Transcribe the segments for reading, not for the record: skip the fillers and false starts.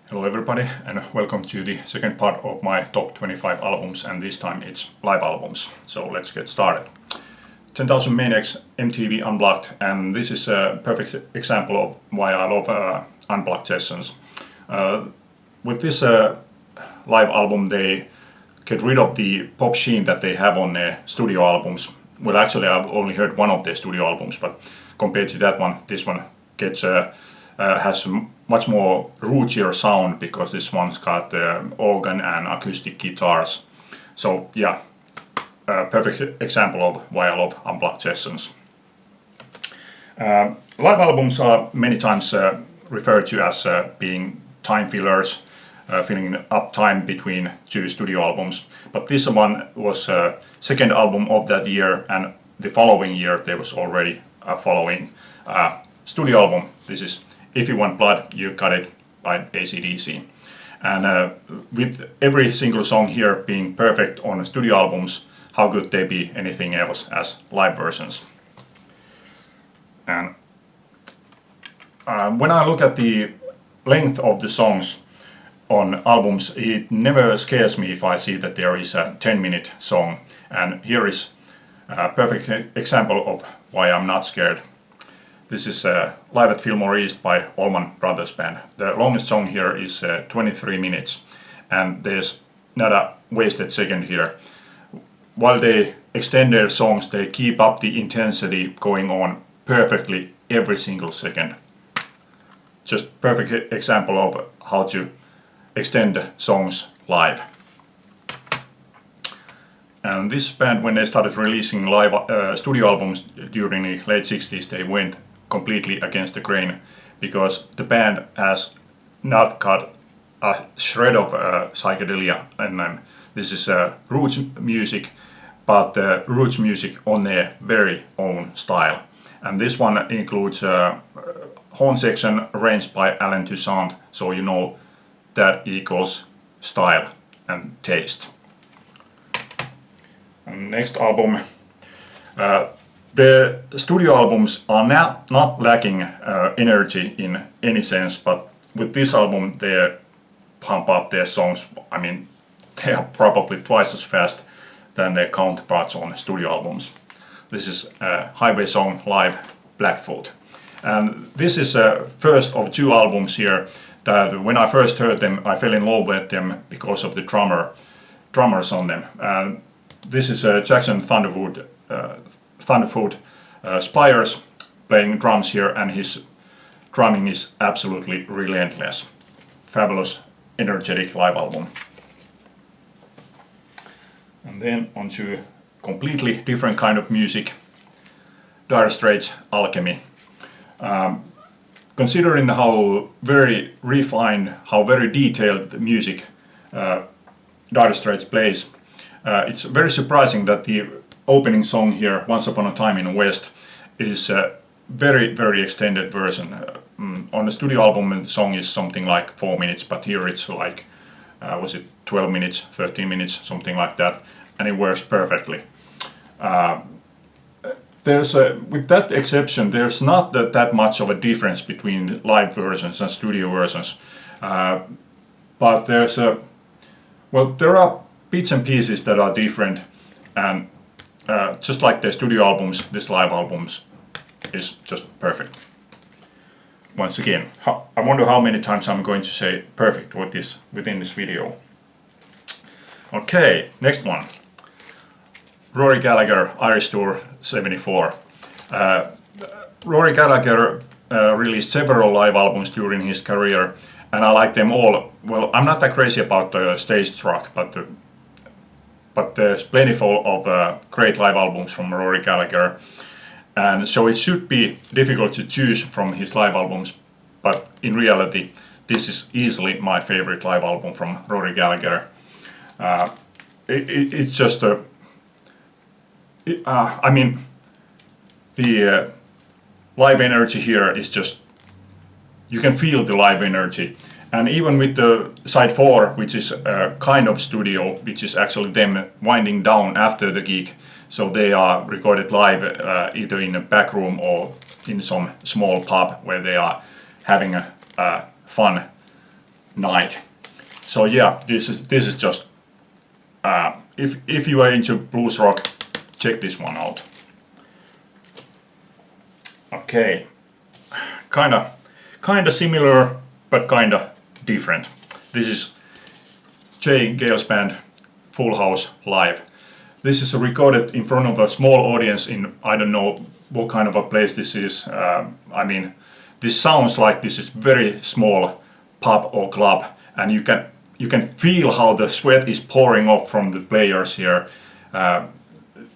Hello everybody and welcome to the second part of my top 25 albums, and this time it's live albums. So let's get started. 10,000 Maniacs MTV Unplugged, and this is a perfect example of why I love unplugged sessions. With this live album they get rid of the pop sheen that they have on their studio albums. Well, actually I've only heard one of their studio albums, but compared to that one, this one gets has a much more rootier sound because this one's got organ and acoustic guitars. So yeah, perfect example of why I love unplugged sessions. Live albums are many times referred to as being time fillers, filling up time between two studio albums. But this one was second album of that year, and the following year there was already a following studio album. This is If You Want Blood, You Got It by AC/DC. And with every single song here being perfect on studio albums, how could they be anything else as live versions? And when I look at the length of the songs on albums, it never scares me if I see that there is a 10-minute song. And here is a perfect example of why I'm not scared. This is Live at Fillmore East by Allman Brothers Band. The longest song here is 23 minutes, and there's not a wasted second here. While they extend their songs, they keep up the intensity going on perfectly every single second. Just perfect example of how to extend songs live. And this band, when they started releasing live studio albums during the late 60s, they went completely against the grain, because the band has not got a shred of psychedelia in them. This is roots music, but the roots music on their very own style. And this one includes horn section arranged by Alan Toussaint, so you know that equals style and taste. And next album. The studio albums are not lacking energy in any sense, but with this album they pump up their songs. I mean, they are probably twice as fast than their counterparts on studio albums. This is a Highway Song Live, Blackfoot. And this is the first of two albums here that when I first heard them I fell in love with them because of the drummers on them. This is Jackson Thunderfoot Spires playing drums here, and his drumming is absolutely relentless. Fabulous, energetic live album. And then on to completely different kind of music. Dire Straits, Alchemy. Considering how very refined, how very detailed the music Dire Straits plays, it's very surprising that the opening song here, Once Upon a Time in the West, is a very extended version. On the studio album the song is something like 4 minutes, but here it's like, was it 12 minutes, 13 minutes, something like that, and it works perfectly. With that exception, there's not that much of a difference between live versions and studio versions, but there are bits and pieces that are different, and just like the studio albums, this live albums is just perfect. Once again, I wonder how many times I'm going to say perfect within this video. Okay, next one. Rory Gallagher, Irish Tour 74. Rory Gallagher released several live albums during his career, and I like them all. Well, I'm not that crazy about Stage Struck, but there's plentiful of great live albums from Rory Gallagher, and so it should be difficult to choose from his live albums, but in reality this is easily my favorite live album from Rory Gallagher. It's just I mean, the live energy here is just, you can feel the live energy. And even with the side 4, which is a kind of studio, which is actually them winding down after the gig, so they are recorded live either in a back room or in some small pub where they are having a fun night. So yeah, this is just if you are into blues rock, check this one out. Okay, kinda similar, but kinda different. This is Jay Gale's band, Full House Live. This is recorded in front of a small audience in, I don't know what kind of a place this is. I mean, this sounds like this is very small pub or club, and you can feel how the sweat is pouring off from the players here.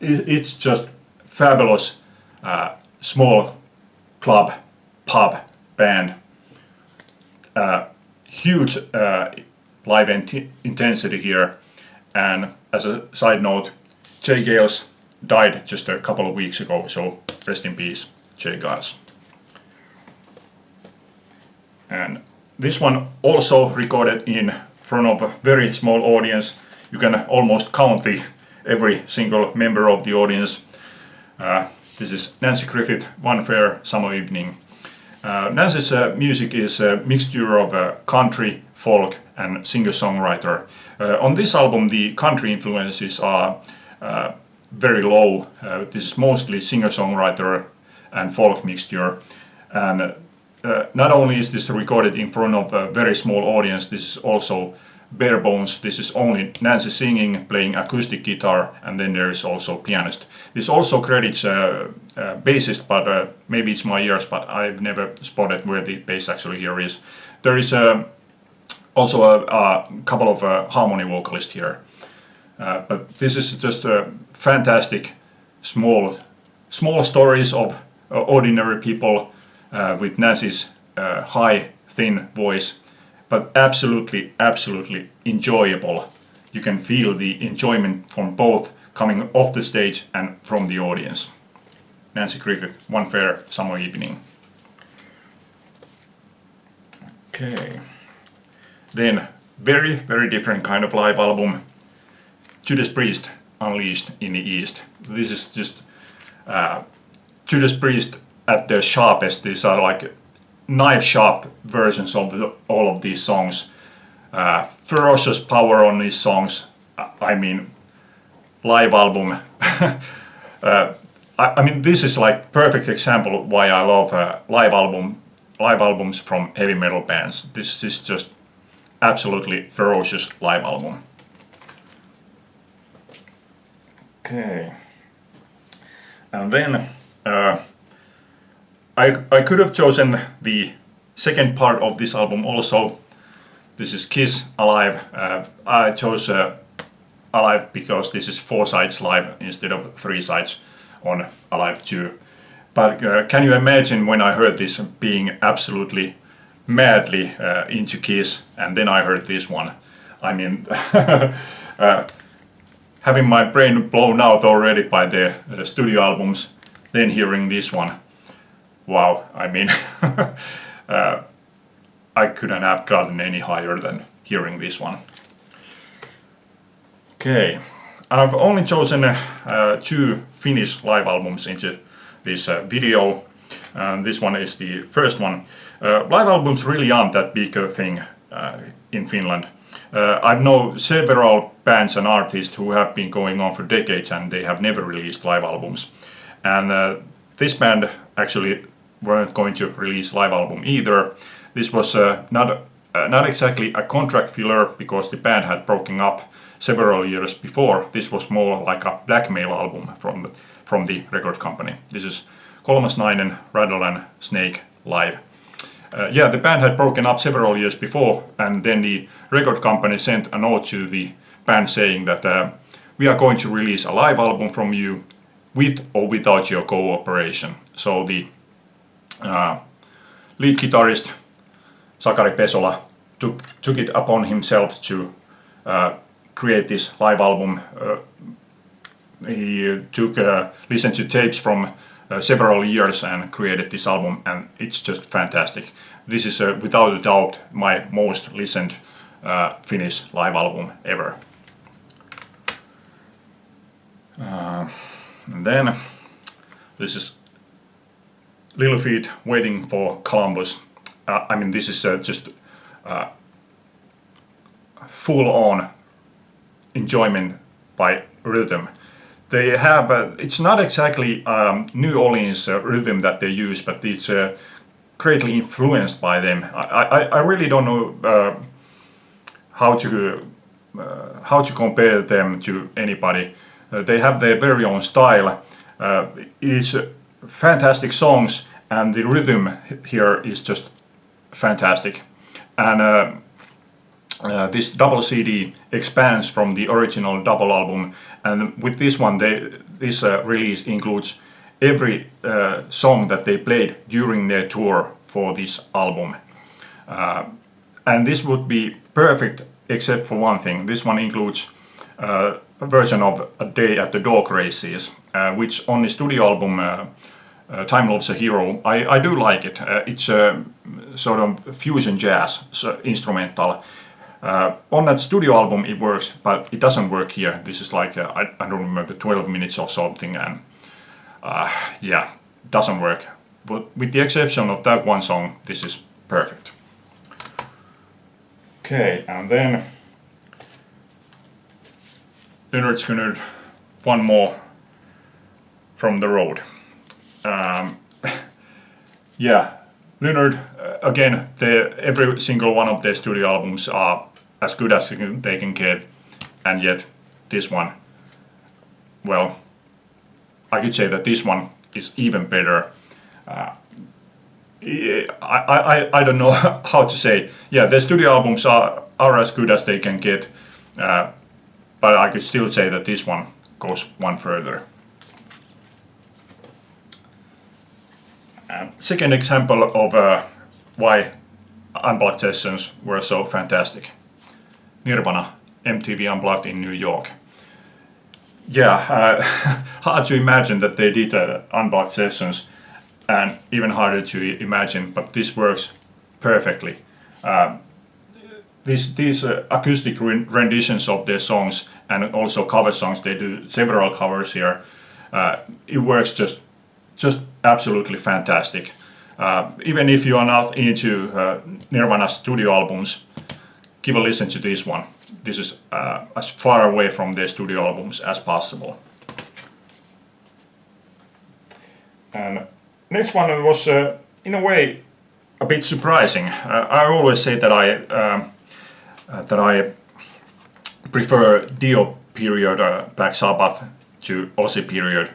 It's just fabulous small club pub band. Huge live intensity here, and as a side note, Jay Gales died just a couple of weeks ago, so rest in peace, Jay Gales. And this one also recorded in front of a very small audience. You can almost count every single member of the audience. This is Nancy Griffith, One Fair Summer Evening. Nancy's music is a mixture of country, folk and singer-songwriter. On this album the country influences are very low. This is mostly singer-songwriter and folk mixture. And not only is this recorded in front of a very small audience, this is also bare bones. This is only Nancy singing, playing acoustic guitar, and then there is also pianist. This also credits bassist, but maybe it's my ears, but I've never spotted where the bass actually here is. There is also a couple of harmony vocalists here. But this is just fantastic small stories of ordinary people with Nancy's high, thin voice, but absolutely enjoyable. You can feel the enjoyment from both coming off the stage and from the audience. Nancy Griffith, One Fair Summer Evening. Okay. Then, very different kind of live album. Judas Priest, Unleashed in the East. This is just Judas Priest at their sharpest. These are like knife-sharp versions of all of these songs. Ferocious power on these songs. I mean, live album. I mean, this is like perfect example why I love live albums from heavy metal bands. This is just absolutely ferocious live album. Okay, and then I could have chosen the second part of this album also. This is Kiss Alive. I chose Alive because this is 4 sides live instead of 3 sides on Alive 2. But can you imagine when I heard this being absolutely madly into Kiss, and then I heard this one? I mean, having my brain blown out already by the studio albums, then hearing this one, wow, I mean, I couldn't have gotten any higher than hearing this one. Okay, I've only chosen 2 Finnish live albums into this video, and this one is the first one. Live albums really aren't that big a thing in Finland. I know several bands and artists who have been going on for decades and they have never released live albums. And this band actually weren't going to release live album either. This was not exactly a contract filler because the band had broken up several years before. This was more like a blackmail album from the record company. This is Kolmas Nainen, Rattle and Snake live. Yeah, the band had broken up several years before, and then the record company sent a note to the band saying that we are going to release a live album from you with or without your cooperation. So the lead guitarist Sakari Pesola took it upon himself to create this live album. He listened to tapes from several years and created this album, and it's just fantastic. This is without a doubt my most listened Finnish live album ever. And then this is Little Feat, Waiting for Columbus. I mean, this is just full-on enjoyment by rhythm. They have, it's not exactly New Orleans rhythm that they use, but it's greatly influenced by them. I really don't know how to compare them to anybody. They have their very own style. It's fantastic songs, and the rhythm here is just fantastic. And this double CD expands from the original double album, and with this one, this release includes every song that they played during their tour for this album. And this would be perfect except for one thing. This one includes a version of A Day at the Dog Races, which on the studio album Time Loves a Hero, I do like it. It's a sort of fusion jazz, so instrumental. On that studio album it works, but it doesn't work here. This is like, I don't remember, 12 minutes or something, and yeah, doesn't work. But with the exception of that one song, this is perfect. Okay, and then Leonard Skinner, one more from the road. Yeah, Leonard, again, every single one of their studio albums are as good as they can get, and yet this one, well, I could say that this one is even better. I don't know how to say. Yeah, their studio albums are as good as they can get, but I could still say that this one goes one further. Second example of why Unplugged sessions were so fantastic. Nirvana, MTV Unplugged in New York. Yeah, hard to imagine that they did Unplugged sessions, and even harder to imagine, but this works perfectly. These acoustic renditions of their songs, and also cover songs, they do several covers here. It works just absolutely fantastic. Even if you are not into Nirvana studio albums, give a listen to this one. This is as far away from their studio albums as possible. And next one was, in a way, a bit surprising. I always say that I prefer Dio period Black Sabbath to Ozzy period,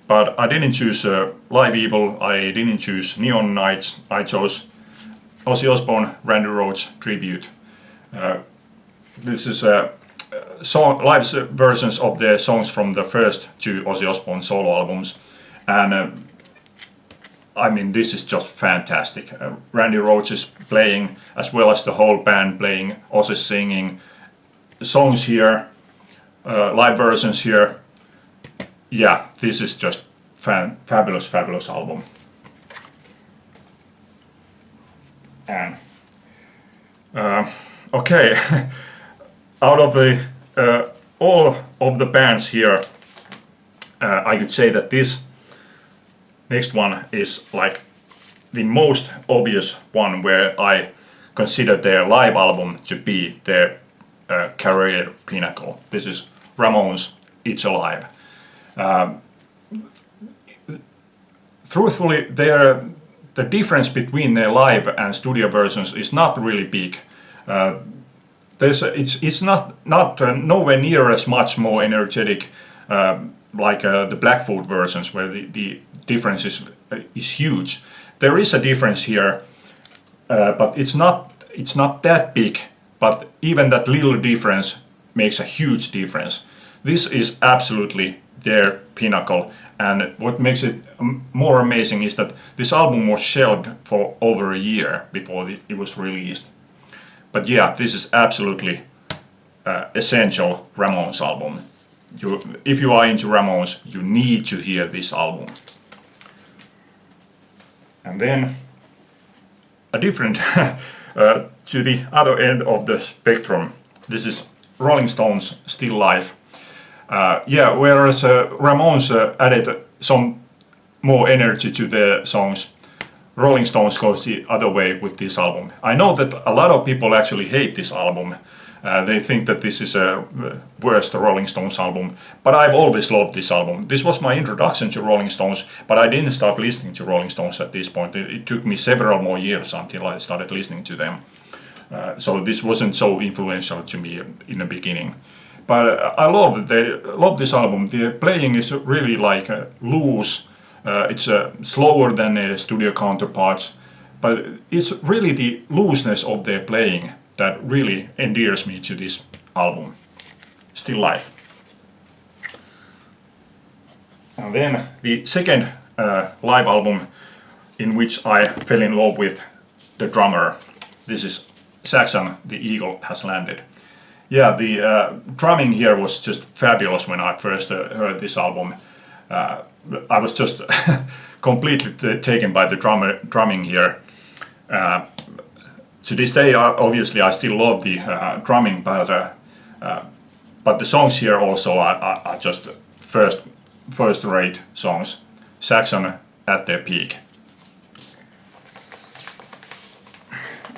but I didn't choose Live Evil. I didn't choose Neon Nights. I chose Ozzy Osbourne Randy Rhoads tribute. This is live versions of the songs from the first two Ozzy Osbourne solo albums, and I mean, this is just fantastic. Randy Rhoads is playing, as well as the whole band playing, Ozzy singing. Songs here, live versions here. Yeah, this is just fabulous album. And okay, out of the all of the bands here, I could say that this next one is like the most obvious one, where I consider their live album to be their career pinnacle. This is Ramones' It's Alive. Truthfully, the difference between their live and studio versions is not really big. It's not nowhere near as much more energetic like the Blackfoot versions, where the difference is huge. There is a difference here, but it's not that big. But even that little difference makes a huge difference. This is absolutely their pinnacle, and what makes it more amazing is that this album was shelved for over a year before it was released. But yeah, this is absolutely essential Ramones album. If you are into Ramones, you need to hear this album. And then a different to the other end of the spectrum. This is Rolling Stones' Still Life. Yeah, whereas Ramones added some more energy to their songs, Rolling Stones goes the other way with this album. I know that a lot of people actually hate this album. They think that this is a worst Rolling Stones album, but I've always loved this album. This was my introduction to Rolling Stones, but I didn't start listening to Rolling Stones at this point. It took me several more years until I started listening to them. So this wasn't so influential to me in the beginning. But I love this album. The playing is really like loose. It's slower than the studio counterparts, but it's really the looseness of their playing that really endears me to this album, Still Life. And then the second live album in which I fell in love with the drummer. This is Saxon, The Eagle Has Landed. Yeah, the drumming here was just fabulous when I first heard this album. I was just completely taken by the drumming here. To this day, obviously, I still love the drumming, but the songs here also are just first-rate songs. Saxon at their peak.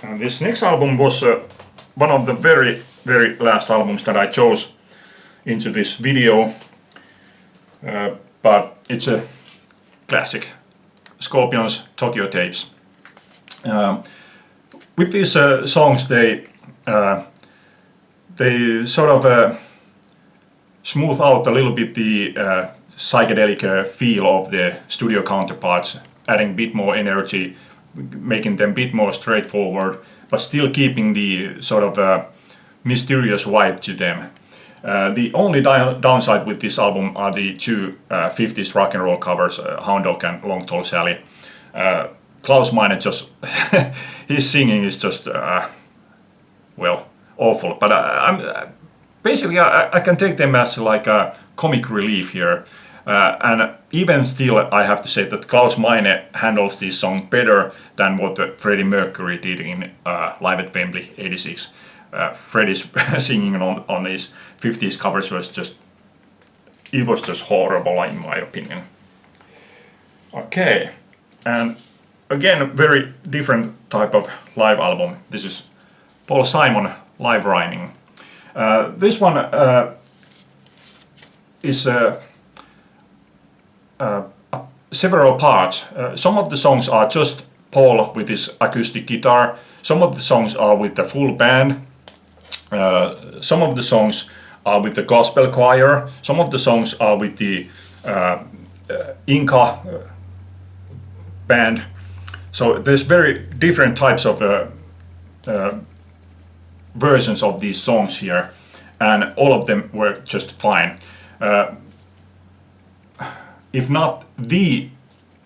And this next album was one of the very last albums that I chose into this video, but it's a classic, Scorpions' Tokyo Tapes. With these songs, they sort of smooth out a little bit the psychedelic feel of the studio counterparts, adding a bit more energy, making them a bit more straightforward, but still keeping the sort of mysterious vibe to them. The only downside with this album are the two 50s rock and roll covers, Hound Dog and Long Tall Sally. Klaus Meine just, his singing is just, well, awful. But basically I can take them as like a comic relief here. And even still, I have to say that Klaus Meine handles this song better than what Freddie Mercury did in Live at Wembley '86. Freddie's singing on these 50s covers was just horrible in my opinion. Okay, and again, a very different type of live album. This is Paul Simon live rhyming. This one is several parts. Some of the songs are just Paul with his acoustic guitar. Some of the songs are with the full band. Some of the songs are with the gospel choir. Some of the songs are with the Inca band. So there's very different types of versions of these songs here, and all of them were just fine. If not the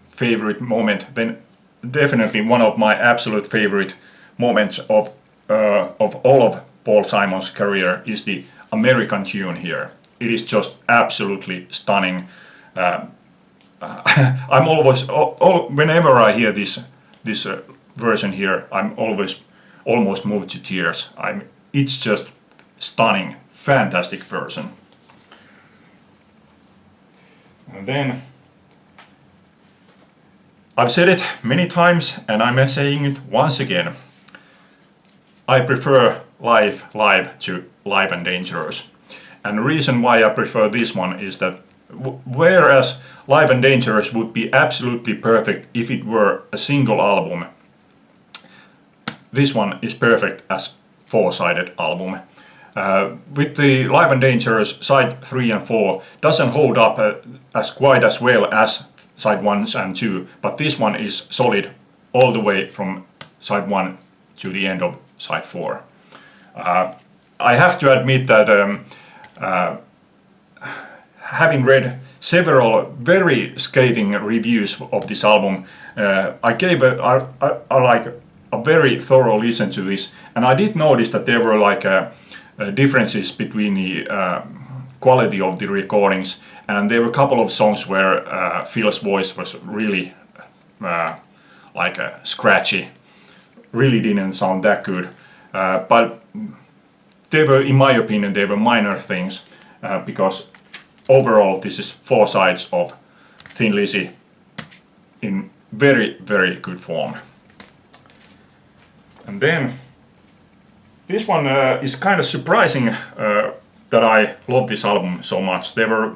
favorite moment, then definitely one of my absolute favorite moments of all of Paul Simon's career is the American tune here. It is just absolutely stunning. I'm always, whenever I hear this version here, I'm always almost moved to tears. It's just stunning, fantastic version. And then I've said it many times, and I'm saying it once again. I prefer live to Live and Dangerous. And the reason why I prefer this one is that whereas Live and Dangerous would be absolutely perfect if it were a single album, this one is perfect as four-sided album. With the Live and Dangerous, side 3 and 4 doesn't hold up as quite as well as side 1 and 2, but this one is solid all the way from side 1 to the end of side 4. I have to admit that having read several very scathing reviews of this album, I gave a very thorough listen to this, and I did notice that there were like differences between the quality of the recordings, and there were a couple of songs where Phil's voice was really scratchy, really didn't sound that good, but they were, in my opinion, they were minor things, because overall this is four sides of Thin Lizzy in very, very good form. And then this one is kind of surprising that I love this album so much. There were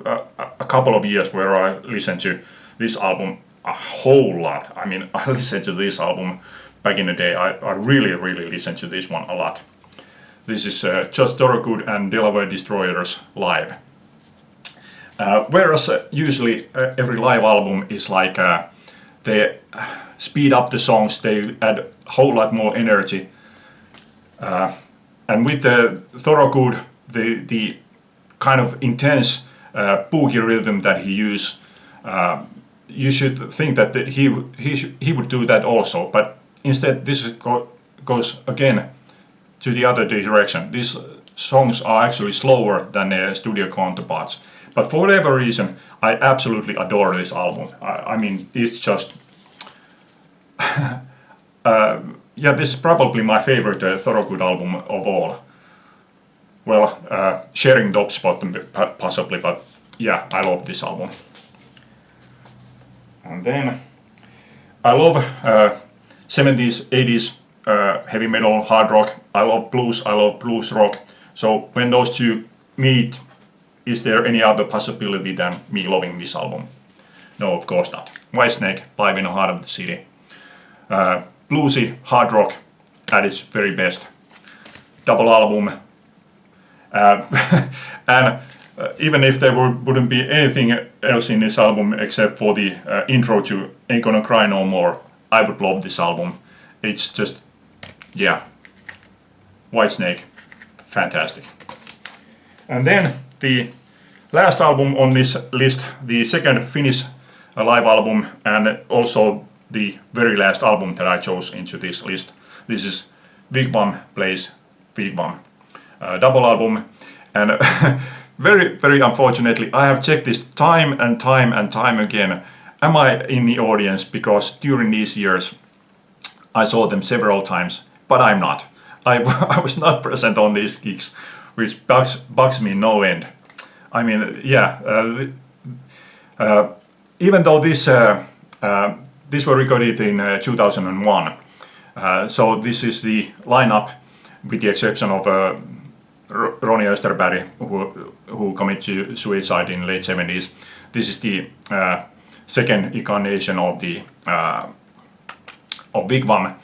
a couple of years where I listened to this album a whole lot. I mean, I listened to this album back in the day. I really, really listened to this one a lot. This is Just Thorogood and Delaware Destroyers live. Whereas usually every live album is like they speed up the songs, they add a whole lot more energy. And with the Thorogood, the kind of intense boogie rhythm that he used, you should think that he would do that also. But instead, this goes again to the other direction. These songs are actually slower than their studio counterparts. But for whatever reason, I absolutely adore this album. I mean, it's just... yeah, this is probably my favorite Thorogood album of all. Well, sharing top spot possibly, but yeah, I love this album. And then I love 70s, 80s heavy metal, hard rock. I love blues rock. So when those two meet, is there any other possibility than me loving this album? No, of course not. Whitesnake, Live in the Heart of the City. Bluesy, hard rock at its very best. Double album. And even if there wouldn't be anything else in this album except for the intro to Ain't Gonna Cry No More, I would love this album. It's just, yeah, Whitesnake, fantastic. And then the last album on this list, the second Finnish live album, and also the very last album that I chose into this list. This is Wigwam Plays Wigwam. Double album, and very, very unfortunately, I have checked this time and time again. Am I in the audience? Because during these years, I saw them several times, but I'm not. I was not present on these gigs, which bugs me no end. I mean, yeah, even though these were recorded in 2001, so this is the lineup, with the exception of Ronnie Österberg, who committed suicide in late 70s. This is the second incarnation of the of Wigwam.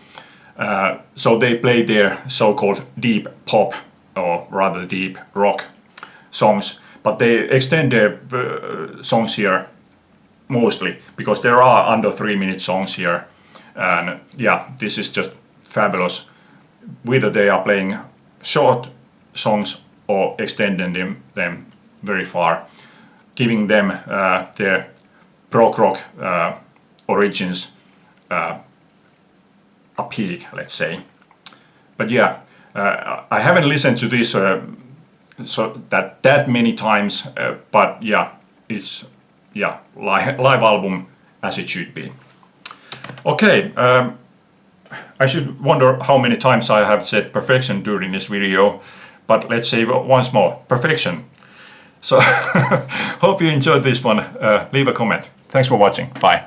So they play their so-called deep pop, or rather deep rock songs, but they extend their songs here mostly, because there are under 3-minute songs here, and yeah, this is just fabulous. Whether they are playing short songs or extending them very far, giving them their prog rock origins a peak, let's say. But yeah, I haven't listened to this so that many times, but yeah, it's live album as it should be. Okay, I should wonder how many times I have said perfection during this video, but let's say once more, perfection. So hope you enjoyed this one. Leave a comment. Thanks for watching. Bye.